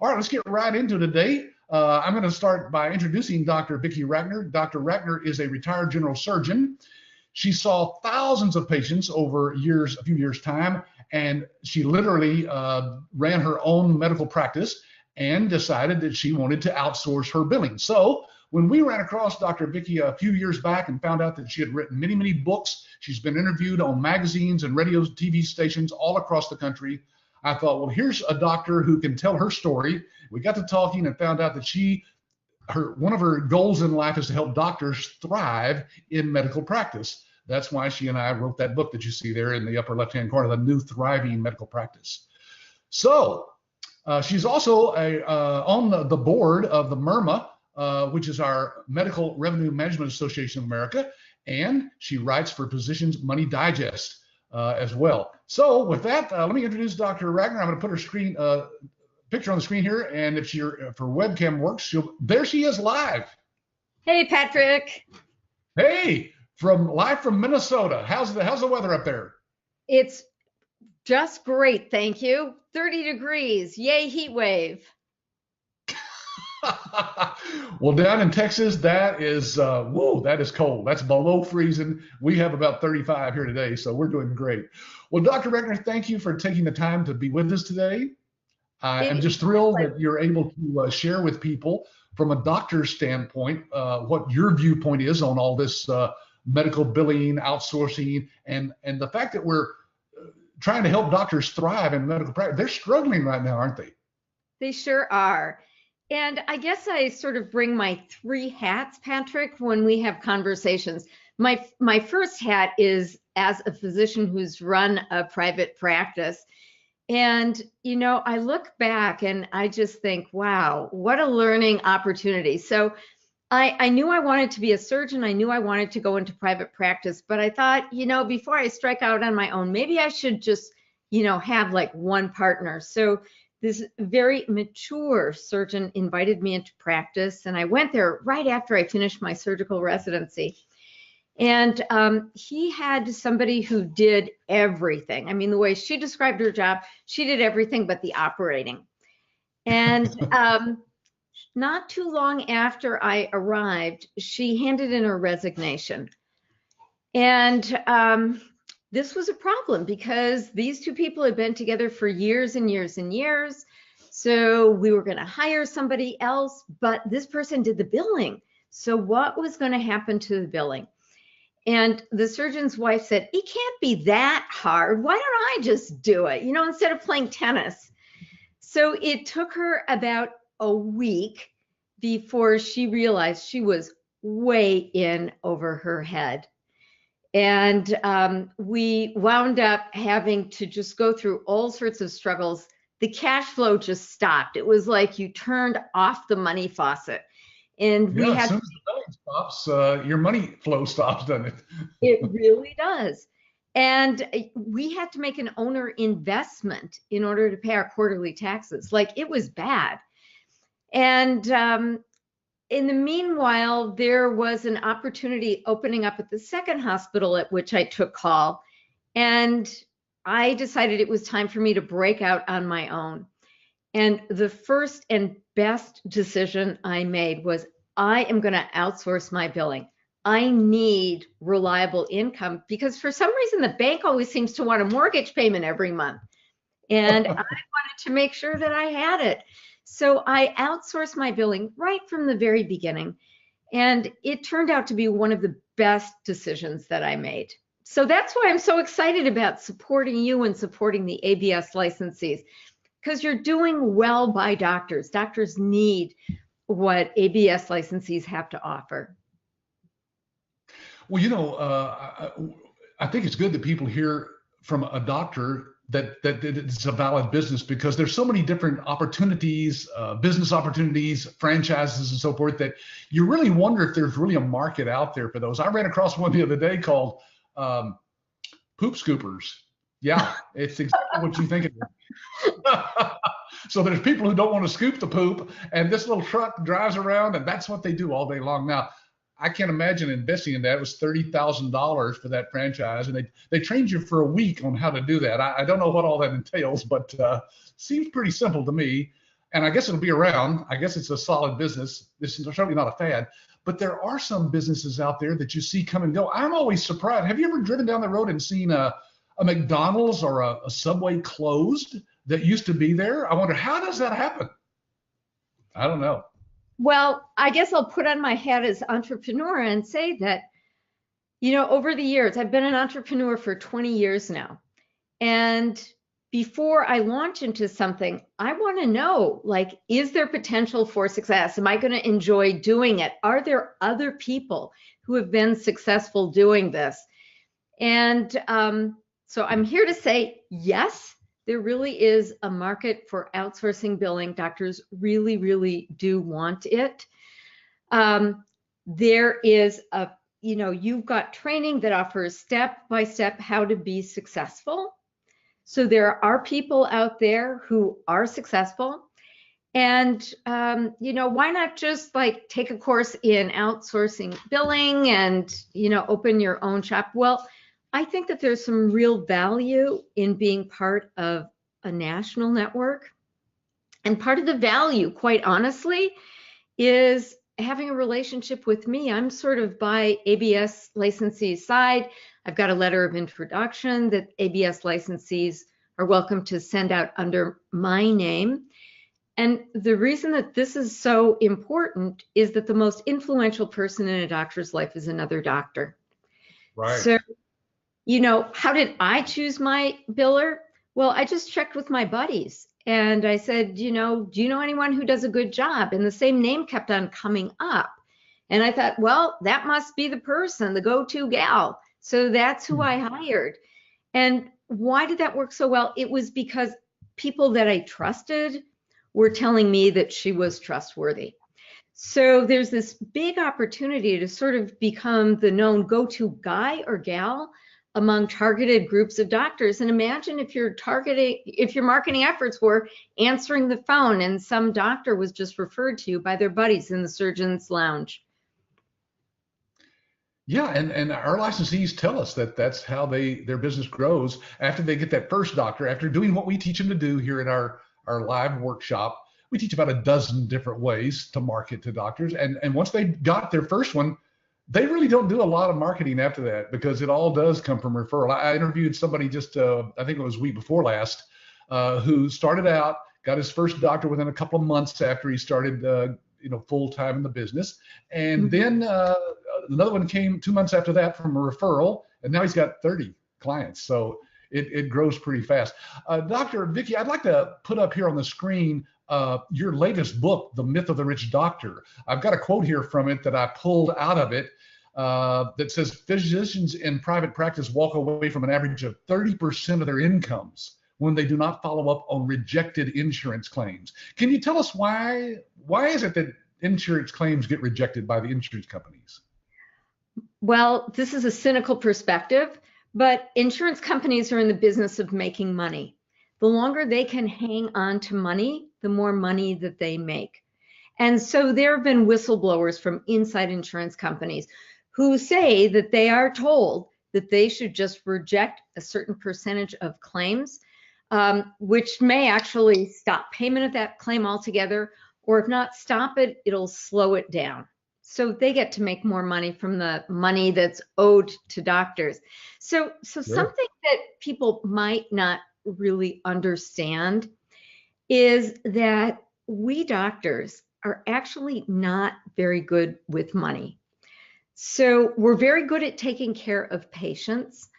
All right, let's get right into today. I'm going to start by introducing Dr. Vicki Rackner. Dr. Rackner is a retired general surgeon. She saw thousands of patients over years, a few years' time, and she literally ran her own medical practice and decided that she wanted to outsource her billing. So when we ran across Dr. Vicki a few years back and found out that she had written many, many books, she's been interviewed on magazines and radio, TV stations all across the country, I thought, well, here's a doctor who can tell her story. We got to talking and found out that one of her goals in life is to help doctors thrive in medical practice. That's why she and I wrote that book that you see there in the upper left-hand corner, The New Thriving Medical Practice. So she's also on the board of the MIRMA, which is our Medical Revenue Management Association of America, and she writes for Physicians Money Digest as well. So with that, let me introduce Dr. Rackner. I'm going to put her picture on the screen here, and if her webcam works, there she is live. Hey, Patrick. Hey, live from Minnesota. How's the weather up there? It's just great, thank you. 30 degrees, yay heat wave. Well, down in Texas, that is that is cold. That's below freezing. We have about 35 here today, so we're doing great. Well, Dr. Rackner, thank you for taking the time to be with us today. I'm just thrilled that you're able to share with people from a doctor's standpoint what your viewpoint is on all this medical billing, outsourcing, and the fact that we're trying to help doctors thrive in medical practice. They're struggling right now, aren't they? They sure are. And I guess I sort of bring my three hats, Patrick, when we have conversations. My first hat is as a physician who's run a private practice. And, you know, I look back and I just think, wow, what a learning opportunity. So I knew I wanted to be a surgeon. I knew I wanted to go into private practice, but I thought, you know, before I strike out on my own, maybe I should just, you know, have like one partner. So this very mature surgeon invited me into practice, and I went there right after I finished my surgical residency. And he had somebody who did everything. I mean, the way she described her job, she did everything but the operating. And not too long after I arrived, she handed in her resignation. And this was a problem because these two people had been together for years and years and years. So we were going to hire somebody else, but this person did the billing. So what was going to happen to the billing? And the surgeon's wife said, it can't be that hard. Why don't I just do it, you know, instead of playing tennis? So it took her about a week before she realized she was way in over her head. And we wound up having to just go through all sorts of struggles. The cash flow just stopped. It was like you turned off the money faucet. And we had, as soon as the billing stops, your money flow stops, doesn't it? It really does. And we had to make an owner investment in order to pay our quarterly taxes. Like, it was bad. And in the meanwhile, there was an opportunity opening up at the second hospital at which I took call. And I decided it was time for me to break out on my own. And the first and best decision I made was, I am going to outsource my billing. I need reliable income because for some reason the bank always seems to want a mortgage payment every month. And I wanted to make sure that I had it. So I outsourced my billing right from the very beginning. And it turned out to be one of the best decisions that I made. So that's why I'm so excited about supporting you and supporting the ABS licensees, because you're doing well by doctors. Doctors need what ABS licensees have to offer. Well, you know, I think it's good that people hear from a doctor that it's a valid business, because there's so many different opportunities, business opportunities, franchises, and so forth, that you really wonder if there's really a market out there for those. I ran across one the other day called poop scoopers. Yeah, it's exactly what you think it is. So there's people who don't want to scoop the poop, and this little truck drives around, and that's what they do all day long. Now, I can't imagine investing in that. It was $30,000 for that franchise, and they trained you for a week on how to do that. I don't know what all that entails, but seems pretty simple to me. and I guess it'll be around. I guess it's a solid business. This is certainly not a fad, but there are some businesses out there that you see come and go. I'm always surprised. Have you ever driven down the road and seen a McDonald's or a Subway closed that used to be there? I wonder, how does that happen? I don't know. Well, I guess I'll put on my hat as entrepreneur and say that, you know, over the years, I've been an entrepreneur for 20 years now. And before I launch into something, I want to know, like, is there potential for success? Am I going to enjoy doing it? Are there other people who have been successful doing this? And so I'm here to say, yes, there really is a market for outsourcing billing. Doctors really, really do want it. There is you've got training that offers step by step how to be successful. So there are people out there who are successful. And, why not just like take a course in outsourcing billing and, open your own shop? Well, I think that there's some real value in being part of a national network. And part of the value, quite honestly, is having a relationship with me. I'm sort of by ABS licensee's side. I've got a letter of introduction that ABS licensees are welcome to send out under my name. And the reason that this is so important is that the most influential person in a doctor's life is another doctor. Right. So, how did I choose my biller? Well, I just checked with my buddies and I said, do you know anyone who does a good job? And the same name kept on coming up. And I thought, well, that must be the person, the go-to gal. So that's who I hired. And why did that work so well? It was because people that I trusted were telling me that she was trustworthy. So there's this big opportunity to sort of become the known go-to guy or gal among targeted groups of doctors. And imagine if your marketing efforts were answering the phone and some doctor was just referred to you by their buddies in the surgeon's lounge. Yeah, and our licensees tell us that that's how their business grows after they get that first doctor, after doing what we teach them to do here in our live workshop. We teach about a dozen different ways to market to doctors. And once they got their first one, they really don't do a lot of marketing after that because it all does come from referral. I interviewed somebody just, I think it was week before last, who started out, got his first doctor within a couple of months after he started, full time in the business. And then another one came 2 months after that from a referral, and now he's got 30 clients. So it grows pretty fast. Dr. Vicki, I'd like to put up here on the screen your latest book, The Myth of the Rich Doctor. I've got a quote here from it that I pulled out of it that says, physicians in private practice walk away from an average of 30% of their incomes when they do not follow up on rejected insurance claims. Can you tell us why is it that insurance claims get rejected by the insurance companies? Well, this is a cynical perspective, but insurance companies are in the business of making money. The longer they can hang on to money, the more money that they make. And so there have been whistleblowers from inside insurance companies who say that they are told that they should just reject a certain percentage of claims, which may actually stop payment of that claim altogether, or if not stop it, it'll slow it down. So they get to make more money from the money that's owed to doctors. So something that people might not really understand is that we doctors are actually not very good with money. So we're very good at taking care of patients,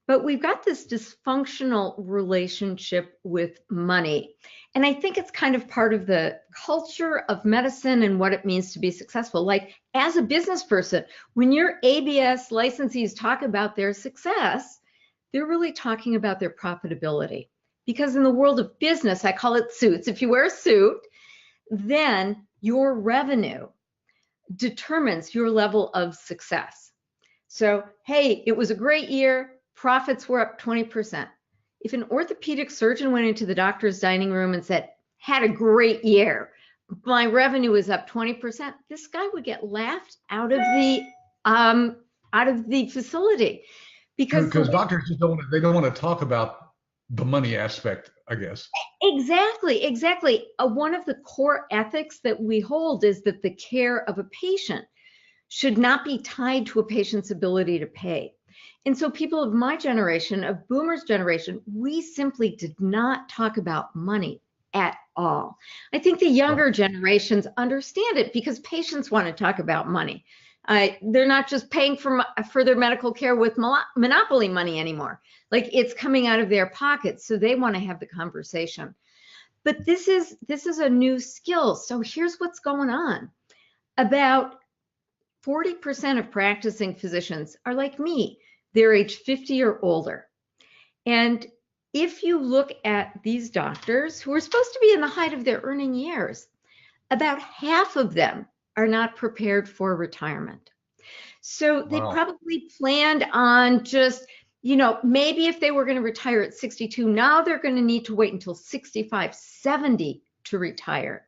but we've got this dysfunctional relationship with money. And I think it's kind of part of the culture of medicine and what it means to be successful. Like as a business person, when your ABS licensees talk about their success, they're really talking about their profitability. Because in the world of business, I call it suits. If you wear a suit, then your revenue determines your level of success. So, hey, it was a great year. Profits were up 20%. If an orthopedic surgeon went into the doctor's dining room and said, had a great year, my revenue is up 20%, this guy would get laughed out of the facility. Because doctors just don't want to talk about the money aspect I guess. Exactly, exactly. One of the core ethics that we hold is that the care of a patient should not be tied to a patient's ability to pay. And so people of my generation, of boomers generation, we simply did not talk about money at all. I think the Right. younger generations understand it because patients want to talk about money. They're not just paying for their medical care with monopoly money anymore. Like it's coming out of their pockets, so they want to have the conversation. But this is a new skill. So here's what's going on. About 40% of practicing physicians are like me. They're age 50 or older. And if you look at these doctors who are supposed to be in the height of their earning years, about half of them are not prepared for retirement. So they Wow. probably planned on just, maybe if they were going to retire at 62, now they're going to need to wait until 65, 70 to retire.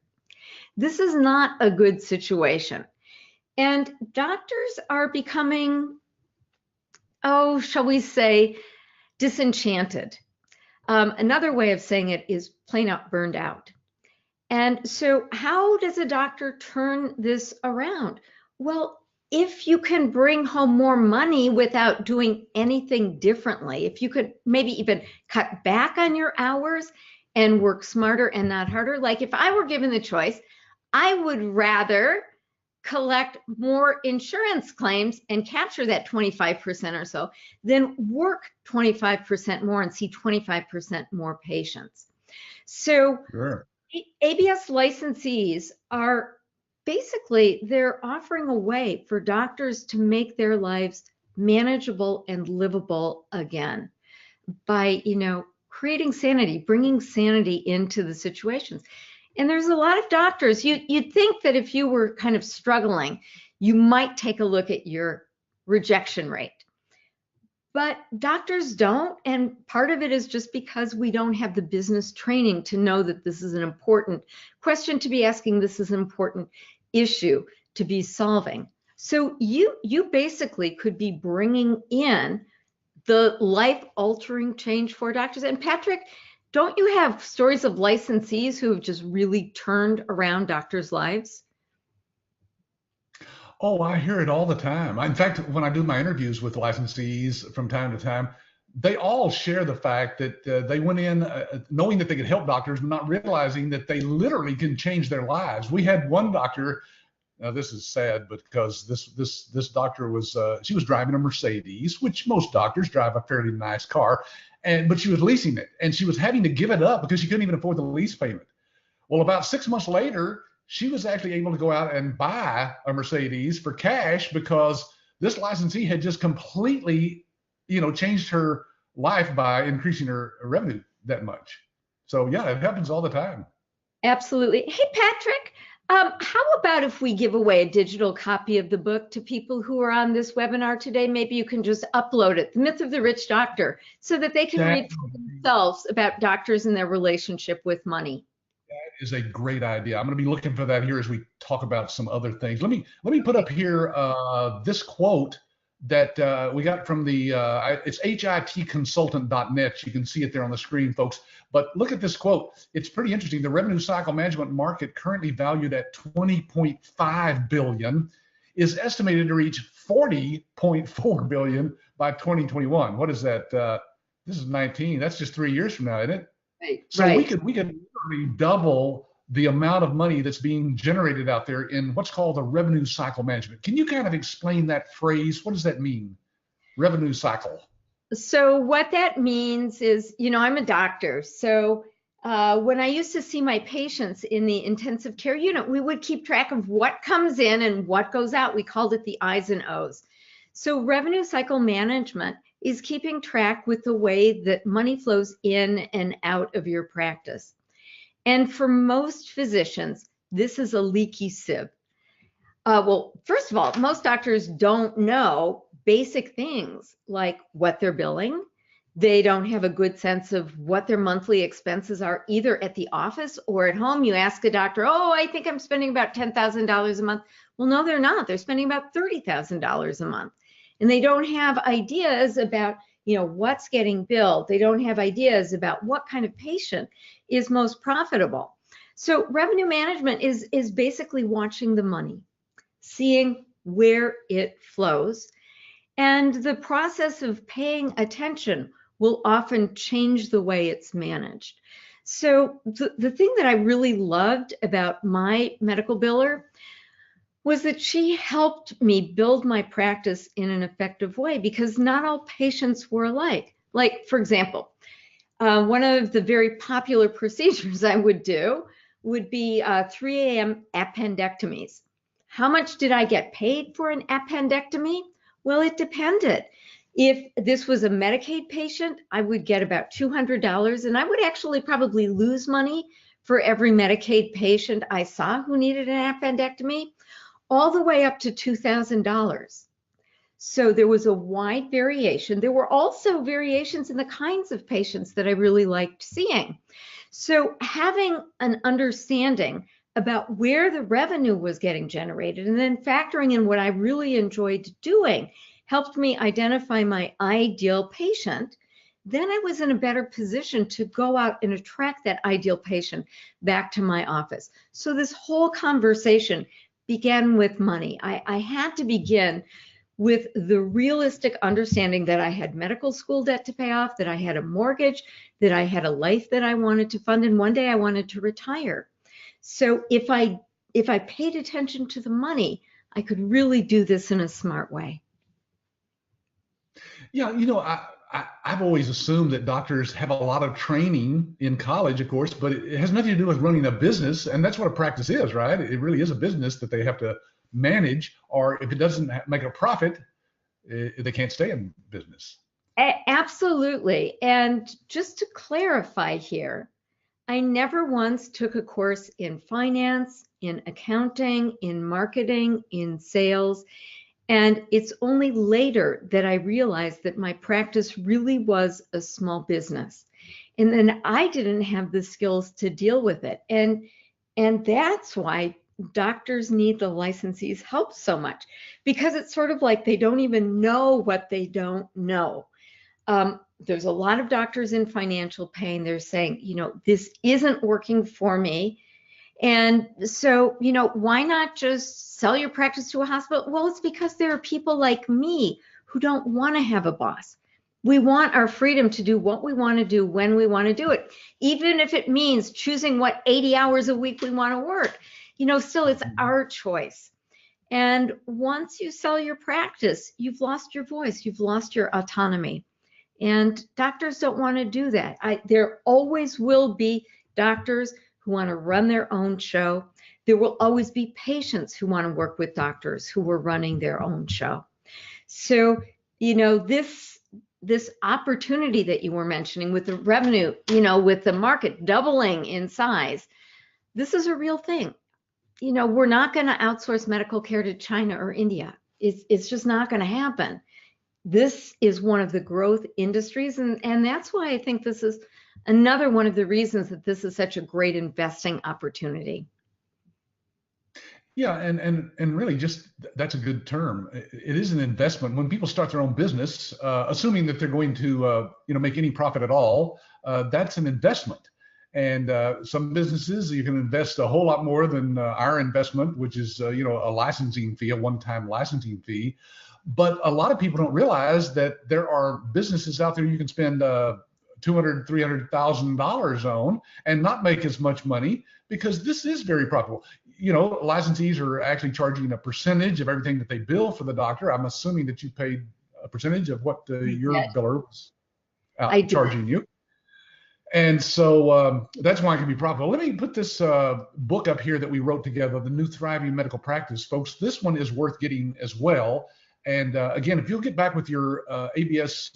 This is not a good situation. And doctors are becoming, oh, shall we say, disenchanted. Another way of saying it is plain out burned out. And so, how does a doctor turn this around? Well, if you can bring home more money without doing anything differently, if you could maybe even cut back on your hours and work smarter and not harder, like if I were given the choice, I would rather collect more insurance claims and capture that 25% or so than work 25% more and see 25% more patients. So Sure. ABS licensees are basically, they're offering a way for doctors to make their lives manageable and livable again by, creating sanity, bringing sanity into the situations. And there's a lot of doctors, you'd think that if you were kind of struggling, you might take a look at your rejection rate. But doctors don't, and part of it is just because we don't have the business training to know that this is an important question to be asking, this is an important issue to be solving. So you basically could be bringing in the life-altering change for doctors. And Patrick, don't you have stories of licensees who have just really turned around doctors' lives? Oh, I hear it all the time. In fact, when I do my interviews with licensees from time to time, they all share the fact that they went in knowing that they could help doctors, but not realizing that they literally can change their lives. We had one doctor. Now this is sad, but because this doctor was she was driving a Mercedes, which most doctors drive a fairly nice car, but she was leasing it, and she was having to give it up because she couldn't even afford the lease payment. Well, about 6 months later, she was actually able to go out and buy a Mercedes for cash because this licensee had just completely, changed her life by increasing her revenue that much. So yeah, it happens all the time. Absolutely. Hey, Patrick, how about if we give away a digital copy of the book to people who are on this webinar today? Maybe you can just upload it, The Myth of the Rich Doctor, so that they can That read for themselves about doctors and their relationship with money. is a great idea. I'm going to be looking for that here as we talk about some other things. Let me put up here this quote that we got from the it's hitconsultant.net. You can see it there on the screen, folks. But look at this quote. It's pretty interesting. The revenue cycle management market, currently valued at 20.5 billion, is estimated to reach 40.4 billion by 2021. What is that? This is 19. That's just 3 years from now, isn't it? Right. So we Right. could literally double the amount of money that's being generated out there in what's called the revenue cycle management. Can you kind of explain that phrase? What does that mean? Revenue cycle. So what that means is, I'm a doctor. So when I used to see my patients in the intensive care unit, we would keep track of what comes in and what goes out. We called it the I's and O's. So revenue cycle management is keeping track with the way that money flows in and out of your practice. And for most physicians, this is a leaky sieve. Well, first of all, most doctors don't know basic things like what they're billing. They don't have a good sense of what their monthly expenses are, either at the office or at home. You ask a doctor, oh, I think I'm spending about $10,000 a month. Well, no, they're not. They're spending about $30,000 a month. And they don't have ideas about, what's getting billed. They don't have ideas about what kind of patient is most profitable. So revenue management is basically watching the money, seeing where it flows. And the process of paying attention will often change the way it's managed. So the thing that I really loved about my medical biller was that she helped me build my practice in an effective way, because not all patients were alike. Like, for example, one of the very popular procedures I would do would be 3 a.m. appendectomies. How much did I get paid for an appendectomy? Well, it depended. If this was a Medicaid patient, I would get about $200, and I would actually probably lose money for every Medicaid patient I saw who needed an appendectomy, all the way up to $2,000. So there was a wide variation. There were also variations in the kinds of patients that I really liked seeing. So having an understanding about where the revenue was getting generated and then factoring in what I really enjoyed doing helped me identify my ideal patient. Then I was in a better position to go out and attract that ideal patient back to my office. So this whole conversation began with money. I had to begin with the realistic understanding that I had medical school debt to pay off, that I had a mortgage, that I had a life that I wanted to fund, and one day I wanted to retire. So if I paid attention to the money, I could really do this in a smart way. Yeah, I've always assumed that doctors have a lot of training in college, of course, but it has nothing to do with running a business, and that's what a practice is, right? It really is a business that they have to manage, or if it doesn't make a profit, they can't stay in business. Absolutely. And just to clarify here, I never once took a course in finance, in accounting, in marketing, in sales. And it's only later that I realized that my practice really was a small business. And then I didn't have the skills to deal with it. And that's why doctors need the licensee's help so much, because it's sort of like they don't even know what they don't know. There's a lot of doctors in financial pain. They're saying, this isn't working for me. And so, why not just sell your practice to a hospital? Well, it's because there are people like me who don't want to have a boss. We want our freedom to do what we want to do when we want to do it, even if it means choosing what 80 hours a week we want to work. Still, it's our choice. And once you sell your practice, you've lost your voice, you've lost your autonomy. And doctors don't want to do that. There always will be doctors who want to run their own show. There will always be patients who want to work with doctors who are running their own show. So, this opportunity that you were mentioning with the revenue, with the market doubling in size, this is a real thing. We're not going to outsource medical care to China or India. It's just not going to happen. This is one of the growth industries, and that's why I think this is another one of the reasons that this is such a great investing opportunity. Yeah, and really, just that's a good term. It is an investment. When people start their own business, assuming that they're going to make any profit at all, that's an investment. And some businesses, you can invest a whole lot more than our investment, which is a licensing fee, a one-time licensing fee. But a lot of people don't realize that there are businesses out there you can spend $200,000, $300,000 on and not make as much money, because this is very profitable. Licensees are actually charging a percentage of everything that they bill for the doctor. I'm assuming that you paid a percentage of what your biller was charging you. And so that's why it can be profitable. Let me put this book up here that we wrote together, The New Thriving Medical Practice. Folks, this one is worth getting as well. And again, if you'll get back with your ABS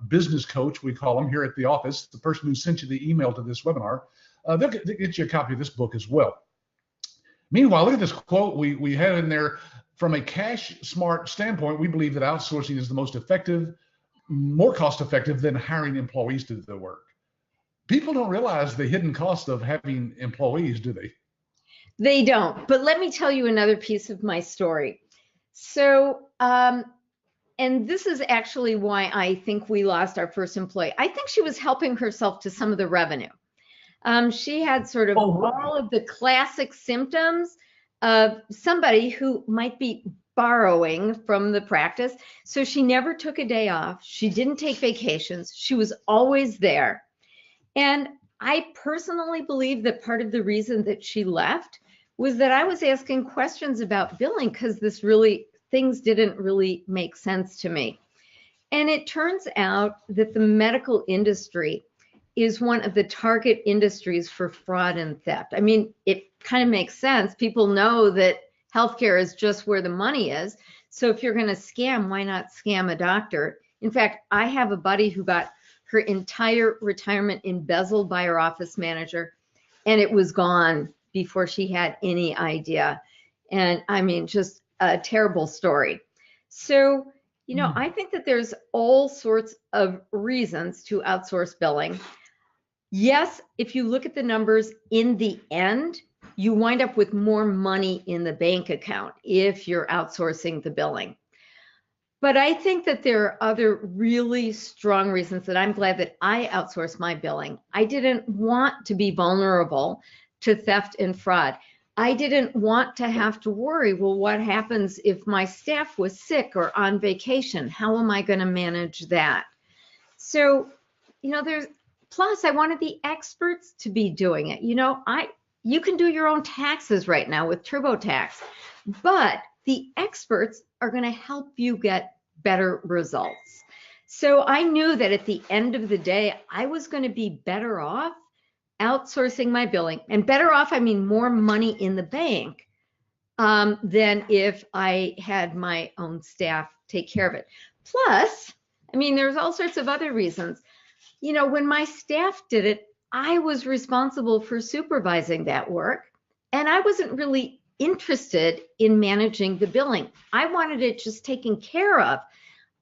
business coach, we call them here at the office, the person who sent you the email to this webinar, they'll get you a copy of this book as well. Meanwhile, look at this quote we had in there. From a cash smart standpoint, we believe that outsourcing is the most effective, more cost effective than hiring employees to do the work. People don't realize the hidden cost of having employees, do they? They don't. But let me tell you another piece of my story. So and this is actually why I think we lost our first employee. I think she was helping herself to some of the revenue. She had sort of Oh, really? all of the classic symptoms of somebody who might be borrowing from the practice. So she never took a day off. She didn't take vacations. She was always there. And I personally believe that part of the reason that she left was that I was asking questions about billing because things didn't really make sense to me. And it turns out that the medical industry is one of the target industries for fraud and theft. I mean, it kind of makes sense. People know that healthcare is just where the money is. So if you're going to scam, why not scam a doctor? In fact, I have a buddy who got her entire retirement embezzled by her office manager, and it was gone before she had any idea. And I mean, just a terrible story. So, I think that there's all sorts of reasons to outsource billing. Yes, if you look at the numbers in the end, you wind up with more money in the bank account if you're outsourcing the billing. But I think that there are other really strong reasons that I'm glad that I outsourced my billing. I didn't want to be vulnerable to theft and fraud. I didn't want to have to worry, well, what happens if my staff was sick or on vacation? How am I going to manage that? So, plus I wanted the experts to be doing it. You can do your own taxes right now with TurboTax, but the experts are going to help you get better results. So I knew that at the end of the day, I was going to be better off outsourcing my billing, and better off, I mean more money in the bank than if I had my own staff take care of it. Plus, I mean, there's all sorts of other reasons. When my staff did it, I was responsible for supervising that work, and I wasn't really interested in managing the billing. I wanted it just taken care of.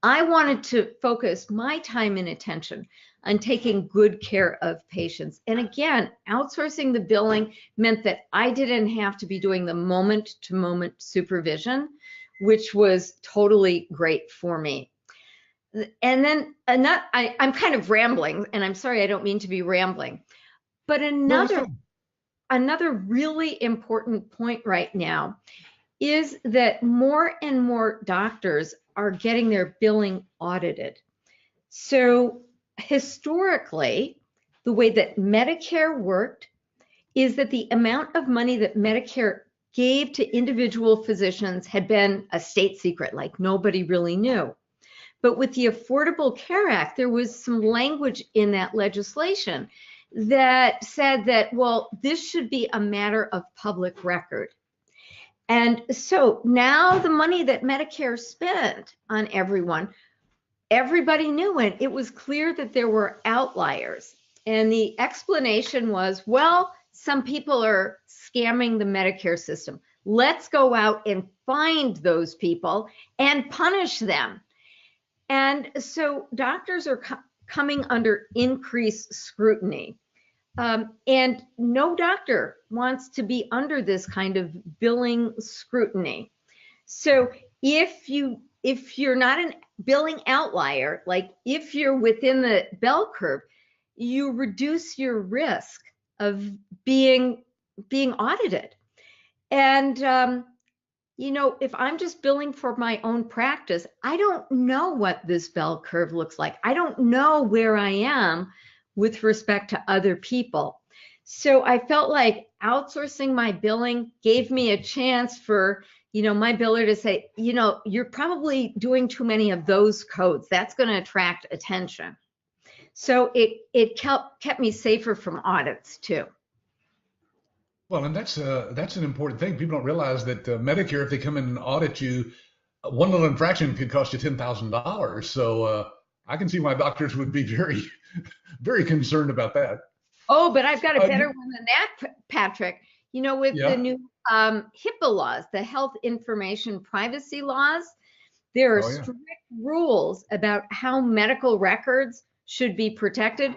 I wanted to focus my time and attention on taking good care of patients. And again, outsourcing the billing meant that I didn't have to be doing the moment-to-moment supervision, which was totally great for me. And then I'm kind of rambling, and I'm sorry, I don't mean to be rambling, but another really important point right now is that more and more doctors are getting their billing audited. So historically, the way that Medicare worked is that the amount of money that Medicare gave to individual physicians had been a state secret, like nobody really knew. But with the Affordable Care Act, there was some language in that legislation that said that, well, this should be a matter of public record. And so now the money that Medicare spent on everybody knew it. It was clear that there were outliers. And the explanation was, well, some people are scamming the Medicare system. Let's go out and find those people and punish them. And so doctors are coming under increased scrutiny. And no doctor wants to be under this kind of billing scrutiny. So if you're not a billing outlier, like if you're within the bell curve, you reduce your risk of being audited. And if I'm just billing for my own practice, I don't know what this bell curve looks like. I don't know where I am with respect to other people. So I felt like outsourcing my billing gave me a chance for, my biller to say, you're probably doing too many of those codes. That's going to attract attention. So it kept me safer from audits too. Well, and that's an important thing. People don't realize that Medicare, if they come in and audit you, one little infraction could cost you $10,000. So I can see why doctors would be very, very concerned about that. Oh, but I've got a better one than that, Patrick. With the new HIPAA laws, the Health Information Privacy laws, there are strict rules about how medical records should be protected.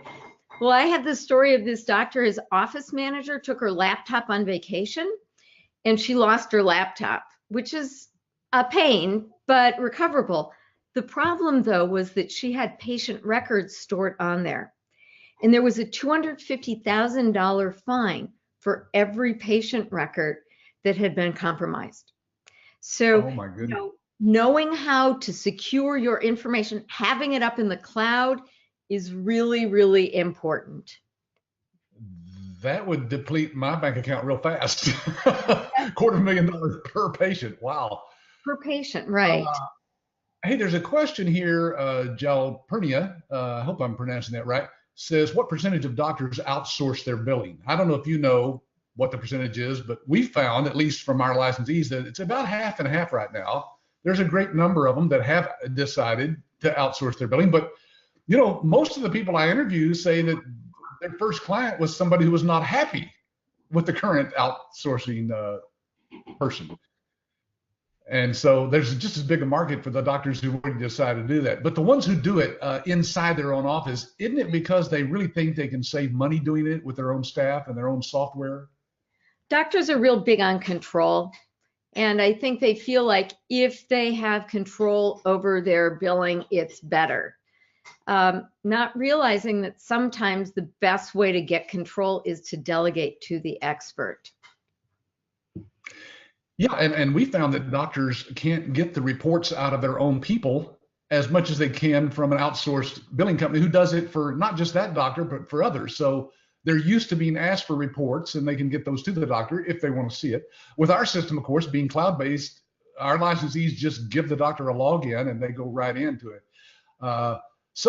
Well, I had the story of this doctor. His office manager took her laptop on vacation, and she lost her laptop, which is a pain, but recoverable. The problem, though, was that she had patient records stored on there. And there was a $250,000 fine for every patient record that had been compromised. So, Oh my goodness. knowing how to secure your information, having it up in the cloud is really, really important. That would deplete my bank account real fast. $250,000 per patient. Wow. Per patient, Uh, right. hey, there's a question here. Jalpernia, I hope I'm pronouncing that right, says, what percentage of doctors outsource their billing? I don't know if you know what the percentage is, but we found, at least from our licensees, that it's about half and half right now. There's a great number of them that have decided to outsource their billing. But, most of the people I interview say that their first client was somebody who was not happy with the current outsourcing person. And so there's just as big a market for the doctors who already decide to do that. But the ones who do it inside their own office, isn't it because they really think they can save money doing it with their own staff and their own software? Doctors are real big on control. And I think they feel like if they have control over their billing, it's better. Not realizing that sometimes the best way to get control is to delegate to the expert. Yeah, and we found that doctors can't get the reports out of their own people as much as they can from an outsourced billing company who does it for not just that doctor, but for others. So they're used to being asked for reports, and they can get those to the doctor if they want to see it. With our system, of course, being cloud-based, our licensees just give the doctor a login, and they go right into it. Let's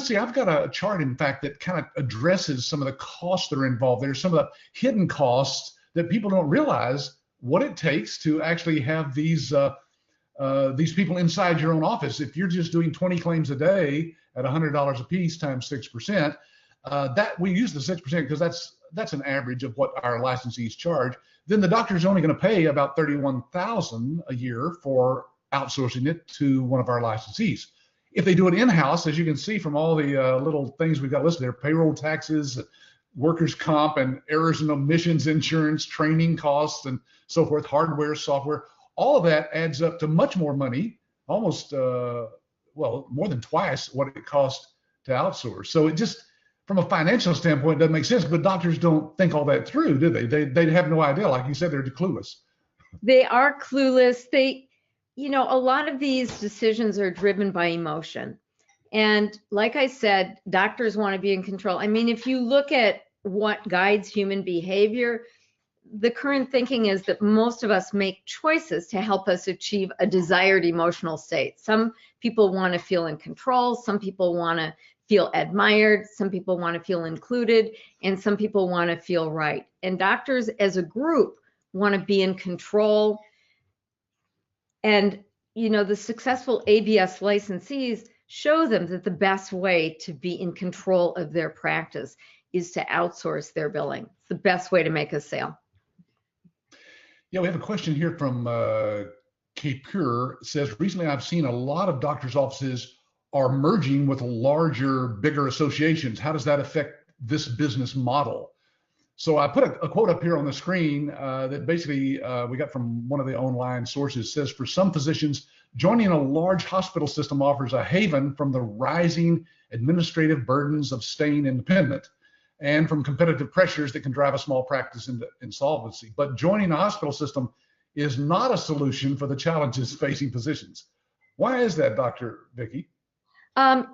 see, I've got a chart, in fact, that kind of addresses some of the costs that are involved. There's some of the hidden costs that people don't realize what it takes to actually have these people inside your own office. If you're just doing 20 claims a day at $100 a piece times 6%, that we use the 6% because that's an average of what our licensees charge. Then the doctor's only going to pay about $31,000 a year for outsourcing it to one of our licensees. If they do it in-house, as you can see from all the little things we've got listed there, payroll taxes, workers' comp, and errors and omissions insurance, training costs, and so forth, hardware, software, all of that adds up to much more money, almost, more than twice what it costs to outsource. So it just, from a financial standpoint, doesn't make sense, but doctors don't think all that through, do they? They have no idea. Like you said, they're clueless. They are clueless. A lot of these decisions are driven by emotion. And like I said, doctors want to be in control. I mean, if you look at what guides human behavior, the current thinking is that most of us make choices to help us achieve a desired emotional state. Some people want to feel in control. Some people want to feel admired. Some people want to feel included. And some people want to feel right. And doctors as a group want to be in control. And, the successful ABS licensees show them that the best way to be in control of their practice is to outsource their billing. It's the best way to make a sale. Yeah, we have a question here from Kapur. It says, recently I've seen a lot of doctors' offices are merging with larger, bigger associations. How does that affect this business model? So I put a quote up here on the screen that basically we got from one of the online sources. It says, for some physicians, joining a large hospital system offers a haven from the rising administrative burdens of staying independent and from competitive pressures that can drive a small practice into insolvency. But joining a hospital system is not a solution for the challenges facing physicians. Why is that, Dr. Vicki?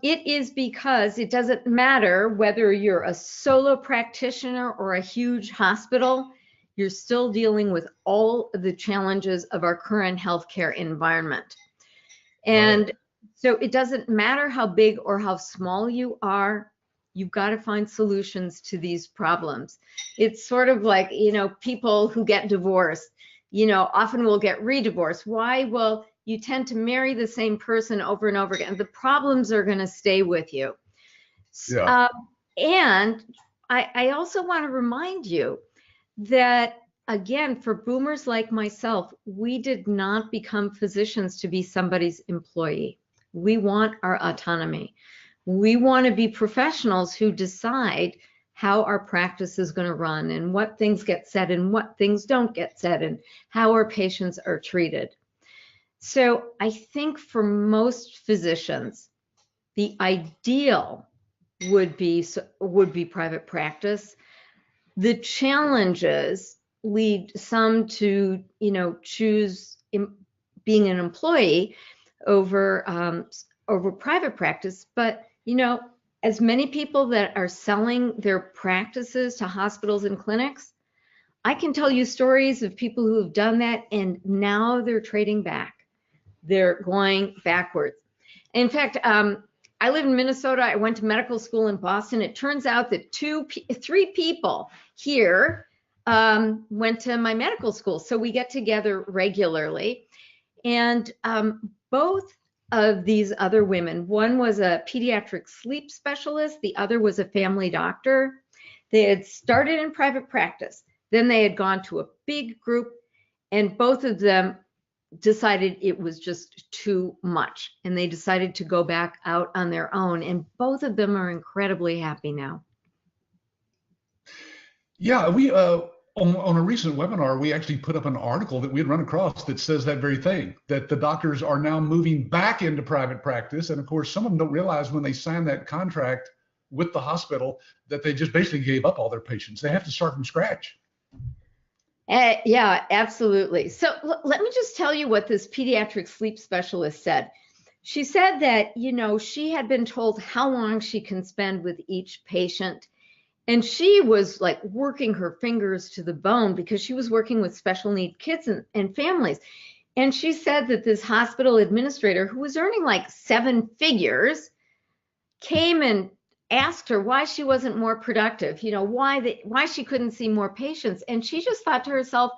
It is because it doesn't matter whether you're a solo practitioner or a huge hospital, you're still dealing with all of the challenges of our current healthcare environment. And so it doesn't matter how big or how small you are, you've got to find solutions to these problems. It's sort of like, people who get divorced, often will get re-divorced. Why? Well, you tend to marry the same person over and over again. The problems are going to stay with you. Yeah. And I also want to remind you that, again, for boomers like myself, we did not become physicians to be somebody's employee. We want our autonomy. We want to be professionals who decide how our practice is going to run and what things get said and what things don't get said and how our patients are treated. So I think for most physicians, the ideal would be private practice. The challenges lead some to, choose being an employee over private practice. But, as many people that are selling their practices to hospitals and clinics, I can tell you stories of people who have done that and now they're trading back. They're going backwards. In fact, I live in Minnesota. I went to medical school in Boston. It turns out that three people here went to my medical school. So we get together regularly. And both of these other women, one was a pediatric sleep specialist, the other was a family doctor. They had started in private practice. Then they had gone to a big group, and both of them decided it was just too much, and they decided to go back out on their own, and both of them are incredibly happy now. Yeah, we on a recent webinar, we actually put up an article that we had run across that says that very thing, that the doctors are now moving back into private practice. And of course, some of them don't realize when they sign that contract with the hospital that they just basically gave up all their patients. They have to start from scratch. Yeah, absolutely. So let me just tell you what this pediatric sleep specialist said. She said that, she had been told how long she can spend with each patient. And she was like working her fingers to the bone because she was working with special need kids and families. And she said that this hospital administrator, who was earning like 7 figures, came and asked her why she wasn't more productive, why she couldn't see more patients. And she just thought to herself,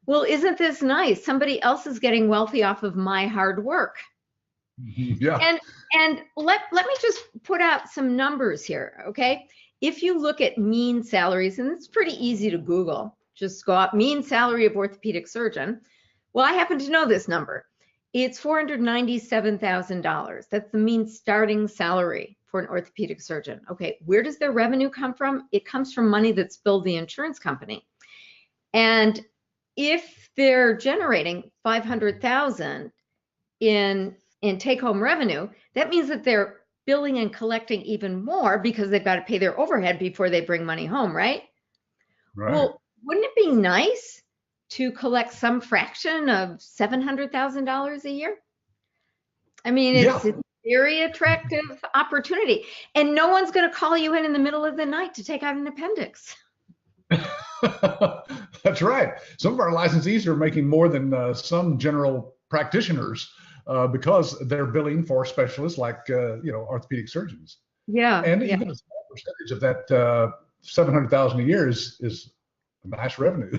well, isn't this nice? Somebody else is getting wealthy off of my hard work. Yeah. And let me just put out some numbers here, okay? If you look at mean salaries, and it's pretty easy to Google, just go up mean salary of orthopedic surgeon. Well, I happen to know this number. It's $497,000. That's the mean starting salary for an orthopedic surgeon. Okay, where does their revenue come from? It comes from money that's billed the insurance company. And if they're generating $500,000 in take-home revenue, that means that they're billing and collecting even more because they've got to pay their overhead before they bring money home, right? Right. Well, wouldn't it be nice to collect some fraction of $700,000 a year? I mean, it's a very attractive opportunity, and no one's going to call you in the middle of the night to take out an appendix. That's right. Some of our licensees are making more than some general practitioners because they're billing for specialists like orthopedic surgeons. Yeah. And even a small percentage of that 700,000 a year is nice revenue.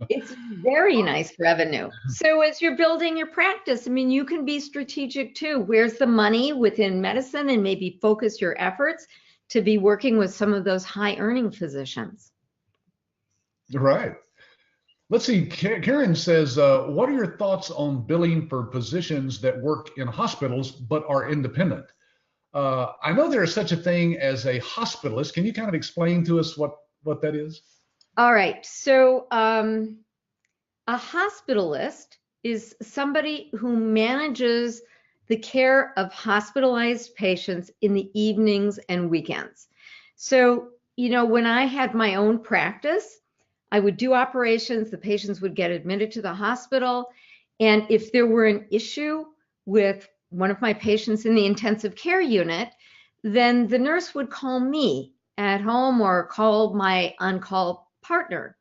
It's very nice revenue. So as you're building your practice, I mean, you can be strategic too. Where's the money within medicine, and maybe focus your efforts to be working with some of those high earning physicians. Right. Let's see. Karen says, what are your thoughts on billing for physicians that work in hospitals but are independent? I know there is such a thing as a hospitalist. Can you kind of explain to us what that is? All right. So a hospitalist is somebody who manages the care of hospitalized patients in the evenings and weekends. So, when I had my own practice, I would do operations, the patients would get admitted to the hospital, and if there were an issue with one of my patients in the intensive care unit, then the nurse would call me at home or call my on-call partner.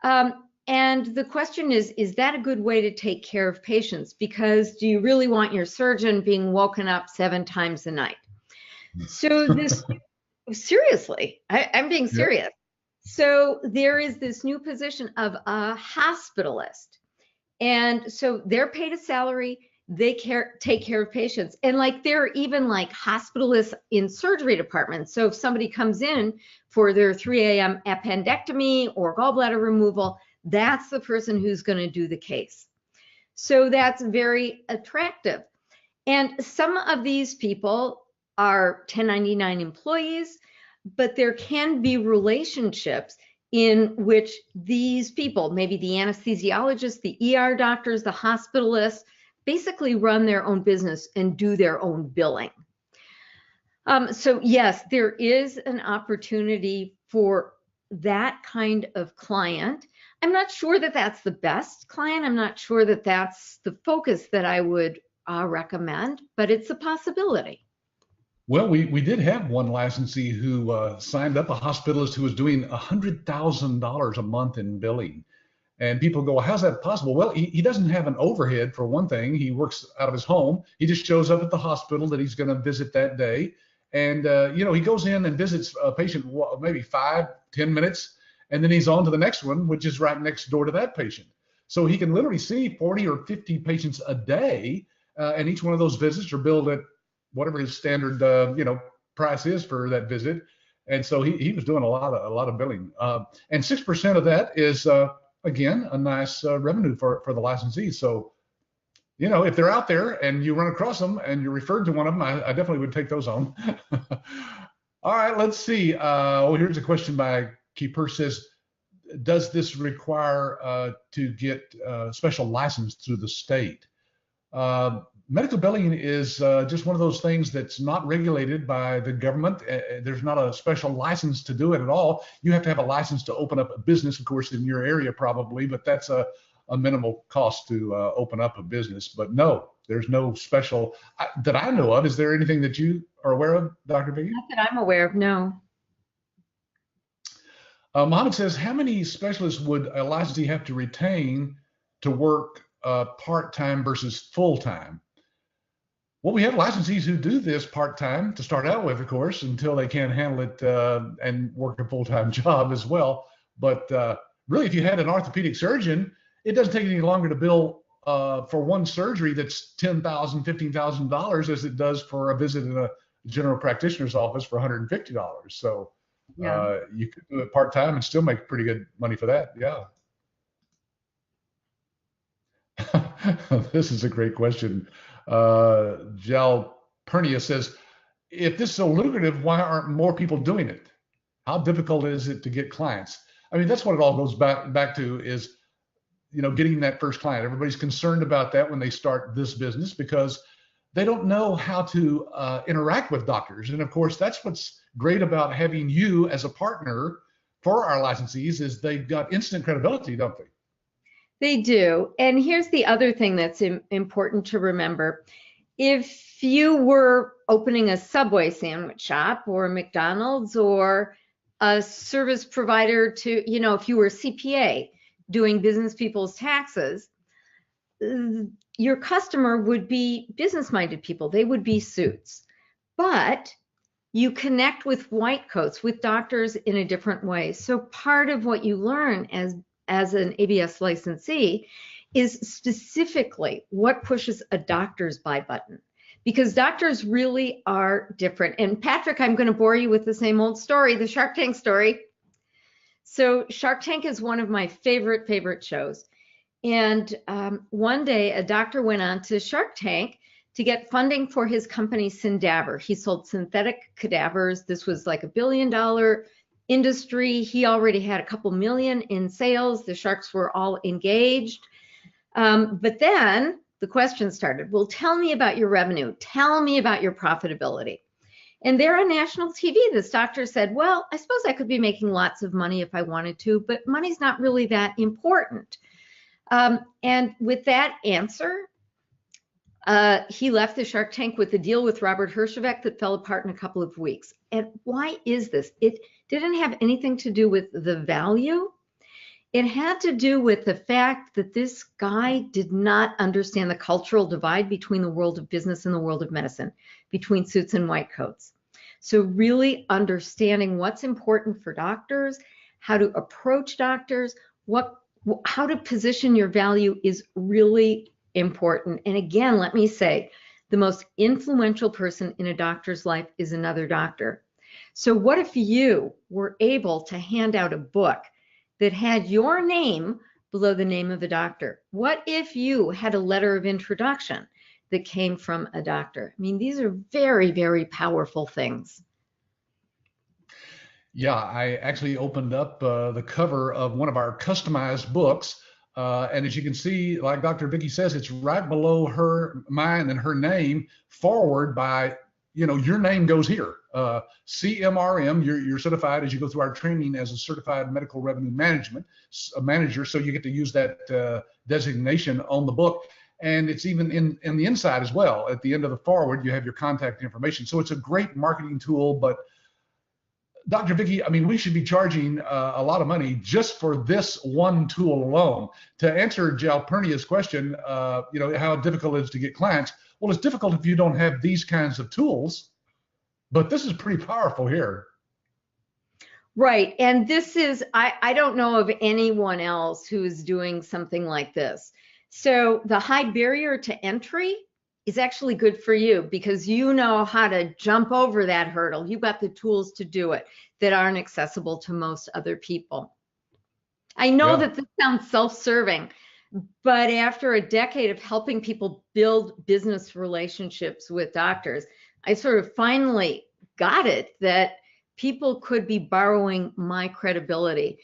And the question is that a good way to take care of patients? Because do you really want your surgeon being woken up 7 times a night? So this, seriously, I'm being serious. Yep. So there is this new position of a hospitalist. And so they're paid a salary, they take care of patients. And like there are even like hospitalists in surgery departments. So if somebody comes in for their 3 a.m. appendectomy or gallbladder removal, that's the person who's going to do the case. So that's very attractive. And some of these people are 1099 employees, but there can be relationships in which these people, maybe the anesthesiologists, the ER doctors, the hospitalists, basically run their own business and do their own billing. So yes, there is an opportunity for that kind of client. I'm not sure that that's the best client. I'm not sure that that's the focus that I would recommend, but it's a possibility. Well, we did have one licensee who signed up, a hospitalist who was doing $100,000 a month in billing. And people go, well, how's that possible? Well, he doesn't have an overhead, for one thing. He works out of his home. He just shows up at the hospital that he's going to visit that day. And, he goes in and visits a patient maybe 5-10 minutes, and then he's on to the next one, which is right next door to that patient. So he can literally see 40 or 50 patients a day, and each one of those visits are billed at whatever his standard, price is for that visit. And so he was doing a lot of billing. And 6% of that is, again, a nice revenue for the licensee. So, if they're out there and you run across them and you're referred to one of them, I definitely would take those on. All right, let's see. Here's a question by Keeper. Says, does this require to get special license through the state? Medical billing is just one of those things that's not regulated by the government. There's not a special license to do it at all. You have to have a license to open up a business, of course, in your area probably, but that's a minimal cost to open up a business. But no, there's no special that I know of. Is there anything that you are aware of, Dr. Vicki? Not that I'm aware of, no. Mohammed says, how many specialists would a licensee have to retain to work part-time versus full-time? Well, we have licensees who do this part-time to start out with, of course, until they can handle it and work a full-time job as well. But really, if you had an orthopedic surgeon, it doesn't take any longer to bill for one surgery that's $10,000, $15,000 as it does for a visit in a general practitioner's office for $150. So you could do it part-time and still make pretty good money for that. Yeah. This is a great question. Jal Pernia says, if this is so lucrative, why aren't more people doing it? How difficult is it to get clients? I mean, that's what it all goes back to is, getting that first client. Everybody's concerned about that when they start this business because they don't know how to interact with doctors. And of course, that's what's great about having you as a partner for our licensees is they've got instant credibility, don't they? They do. And here's the other thing that's important to remember. If you were opening a Subway sandwich shop or a McDonald's or a service provider to, if you were a CPA doing business people's taxes, your customer would be business-minded people. They would be suits. But you connect with white coats, with doctors in a different way. So part of what you learn as an ABS licensee is specifically what pushes a doctor's buy button, because doctors really are different. And Patrick, I'm going to bore you with the same old story, the Shark Tank story. So Shark Tank is one of my favorite shows. And one day a doctor went on to Shark Tank to get funding for his company Syndaver. He sold synthetic cadavers. This was like $1 billion industry. He already had a couple million in sales. The sharks were all engaged. But then the question started, well, tell me about your revenue. Tell me about your profitability. And there on national TV, this doctor said, well, I suppose I could be making lots of money if I wanted to, but money's not really that important. And with that answer, he left the Shark Tank with a deal with Robert Herjavec that fell apart in a couple of weeks. And why is this? It didn't have anything to do with the value. It had to do with the fact that this guy did not understand the cultural divide between the world of business and the world of medicine, between suits and white coats. So really understanding what's important for doctors, how to approach doctors, how to position your value is really important. And again, let me say, the most influential person in a doctor's life is another doctor. So what if you were able to hand out a book that had your name below the name of the doctor? What if you had a letter of introduction that came from a doctor? I mean, these are very, very powerful things. Yeah, I actually opened up the cover of one of our customized books And as you can see, like Dr. Vicki says, it's right below mine and her name, forward by, your name goes here. CMRM, you're certified as you go through our training as a certified medical revenue management manager. So you get to use that designation on the book. And it's even in the inside as well. At the end of the forward, you have your contact information. So it's a great marketing tool. But Dr. Vicki, I mean, we should be charging a lot of money just for this one tool alone. To answer Jalpernia's question, how difficult it is to get clients. Well, it's difficult if you don't have these kinds of tools, but this is pretty powerful here. Right. And this is, I don't know of anyone else who is doing something like this. So the high barrier to entry is actually good for you because you know how to jump over that hurdle. You've got the tools to do it that aren't accessible to most other people. I know that this sounds self-serving, but after a decade of helping people build business relationships with doctors, I sort of finally got it that people could be borrowing my credibility.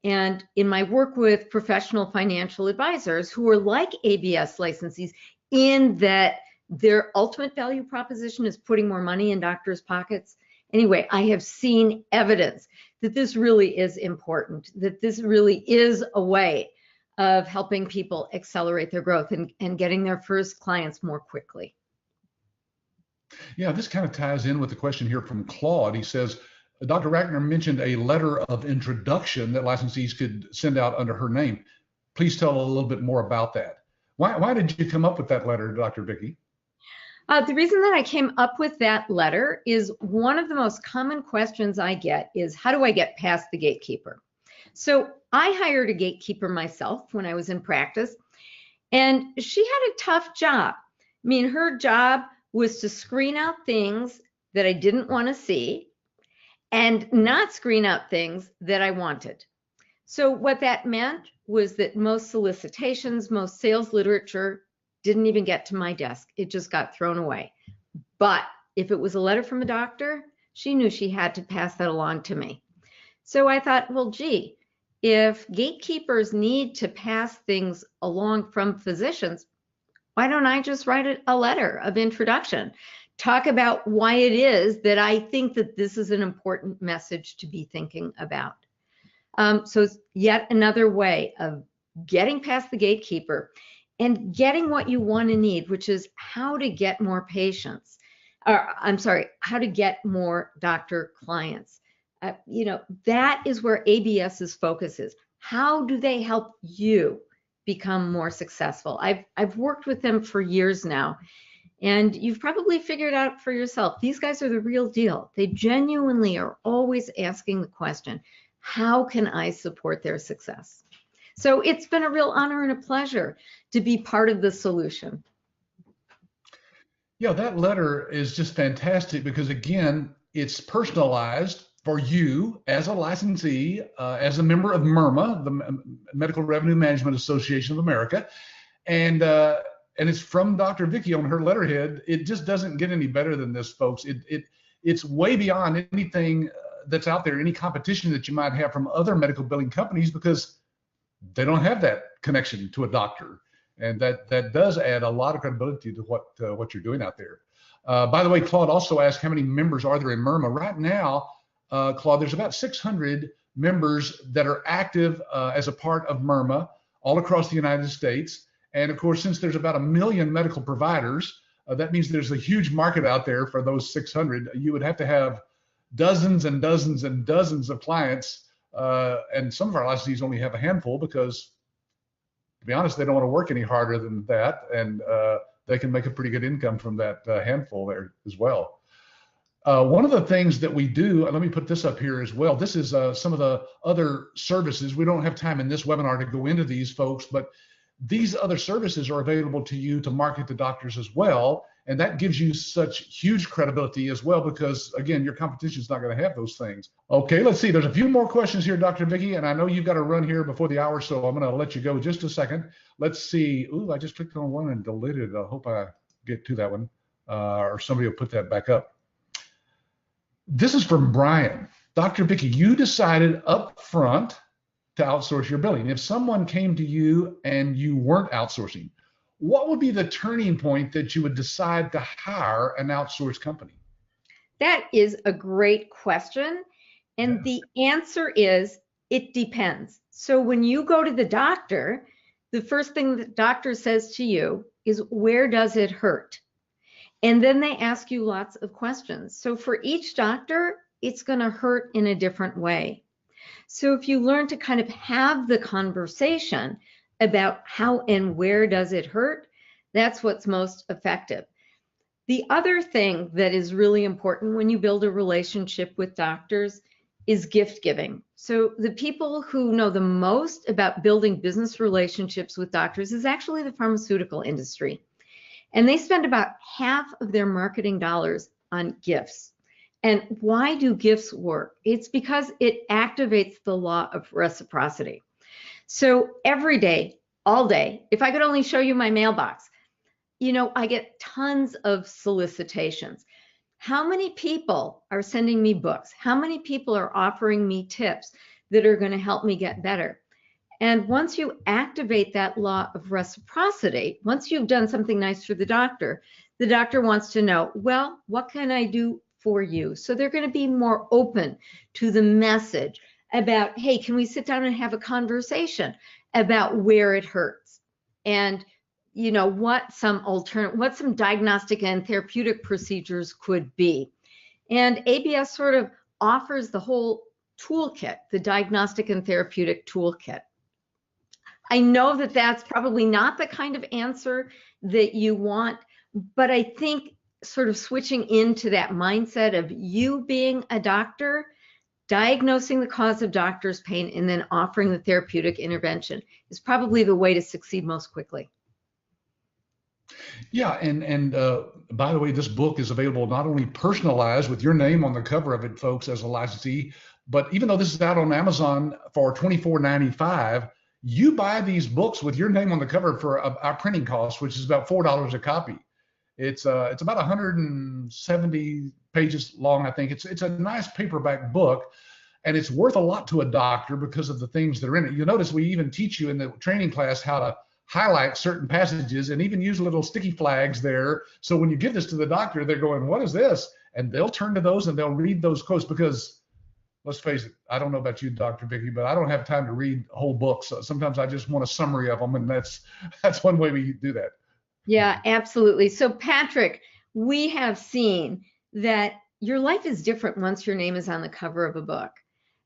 And in my work with professional financial advisors who are like ABS licensees in that their ultimate value proposition is putting more money in doctors' pockets. Anyway, I have seen evidence that this really is important, that this really is a way of helping people accelerate their growth and getting their first clients more quickly. Yeah, this kind of ties in with the question here from Claude. He says, Dr. Rackner mentioned a letter of introduction that licensees could send out under her name. Please tell a little bit more about that. Why did you come up with that letter, Dr. Vicki? The reason that I came up with that letter is one of the most common questions I get is, how do I get past the gatekeeper? So I hired a gatekeeper myself when I was in practice, and she had a tough job. I mean, her job was to screen out things that I didn't want to see and not screen out things that I wanted. So what that meant was that most solicitations, most sales literature didn't even get to my desk. It just got thrown away. But if it was a letter from a doctor, she knew she had to pass that along to me. So I thought, well, gee, if gatekeepers need to pass things along from physicians, why don't I just write a letter of introduction? Talk about why it is that I think that this is an important message to be thinking about. So it's yet another way of getting past the gatekeeper and getting what you want and need, which is how to get more patients. How to get more doctor clients. That is where ABS's focus is. How do they help you become more successful? I've worked with them for years now. And you've probably figured out for yourself, these guys are the real deal. They genuinely are always asking the question, how can I support their success? So it's been a real honor and a pleasure to be part of the solution. Yeah, that letter is just fantastic because, again, it's personalized for you as a licensee, as a member of MIRMA, the Medical Revenue Management Association of America. And it's from Dr. Vicki on her letterhead. It just doesn't get any better than this, folks. It's way beyond anything that's out there, any competition that you might have from other medical billing companies, because they don't have that connection to a doctor. And that does add a lot of credibility to what you're doing out there. By the way, Claude also asked, how many members are there in MIRMA? Right now, Claude, there's about 600 members that are active as a part of MIRMA all across the United States. And of course, since there's about 1 million medical providers, that means there's a huge market out there for those 600. You would have to have dozens and dozens and dozens of clients. And some of our licensees only have a handful because, to be honest, they don't want to work any harder than that. And they can make a pretty good income from that handful there as well. One of the things that we do, and let me put this up here as well. This is some of the other services. We don't have time in this webinar to go into these, folks, but these other services are available to you to market to doctors as well. And that gives you such huge credibility as well, because again, your competition is not going to have those things. Okay, let's see. There's a few more questions here, Dr. Vicki, and I know you've got to run here before the hour, so I'm going to let you go just a second. Let's see. Ooh, I just clicked on one and deleted it. I hope I get to that one, or somebody will put that back up. This is from Brian. Dr. Vicki, you decided up front to outsource your billing. If someone came to you and you weren't outsourcing, what would be the turning point that you would decide to hire an outsourced company? That is a great question. And Yeah. the answer is it depends. So when you go to the doctor, the first thing the doctor says to you is, where does it hurt? And then they ask you lots of questions. So for each doctor, it's going to hurt in a different way. So if you learn to kind of have the conversation about how and where does it hurt, that's what's most effective. The other thing that is really important when you build a relationship with doctors is gift giving. So the people who know the most about building business relationships with doctors is actually the pharmaceutical industry. And they spend about half of their marketing dollars on gifts. And why do gifts work? It's because it activates the law of reciprocity. So every day, all day, if I could only show you my mailbox, I get tons of solicitations. How many people are sending me books? How many people are offering me tips that are going to help me get better? And once you activate that law of reciprocity, once you've done something nice for the doctor wants to know, well, what can I do for you? So they're going to be more open to the message about, hey, can we sit down and have a conversation about where it hurts? And what some diagnostic and therapeutic procedures could be. And ABS sort of offers the whole toolkit, the diagnostic and therapeutic toolkit. I know that that's probably not the kind of answer that you want, but I think sort of switching into that mindset of you being a doctor, diagnosing the cause of doctor's pain, and then offering the therapeutic intervention is probably the way to succeed most quickly. Yeah, and by the way, this book is available not only personalized with your name on the cover of it, folks, as a licensee, but even though this is out on Amazon for $24.95, you buy these books with your name on the cover for our printing cost, which is about $4 a copy. It's about 170 pages long, I think. It's a nice paperback book, and it's worth a lot to a doctor because of the things that are in it. You'll notice we even teach you in the training class how to highlight certain passages and even use little sticky flags there. So when you give this to the doctor, they're going, what is this? And they'll turn to those and they'll read those quotes because, let's face it, I don't know about you, Dr. Vicki, but I don't have time to read whole books. So sometimes I just want a summary of them, and that's one way we do that. Yeah, absolutely. So Patrick, we have seen that your life is different once your name is on the cover of a book.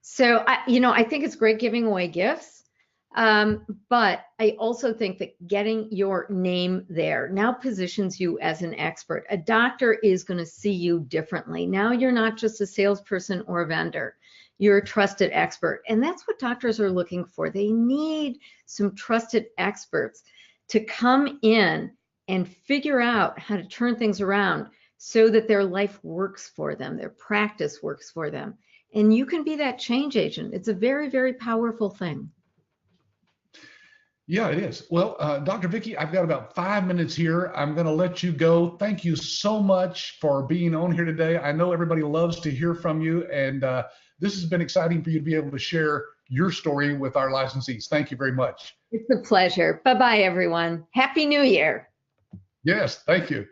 So I think it's great giving away gifts. But I also think that getting your name there now positions you as an expert. A doctor is going to see you differently. Now you're not just a salesperson or a vendor. You're a trusted expert. And that's what doctors are looking for. They need some trusted experts to come in and figure out how to turn things around so that their life works for them, their practice works for them. And you can be that change agent. It's a very, very powerful thing. Yeah, it is. Well, Dr. Vicki, I've got about 5 minutes here. I'm going to let you go. Thank you so much for being on here today. I know everybody loves to hear from you, and this has been exciting for you to be able to share your story with our licensees. Thank you very much. It's a pleasure. Bye-bye, everyone. Happy New Year. Yes, thank you.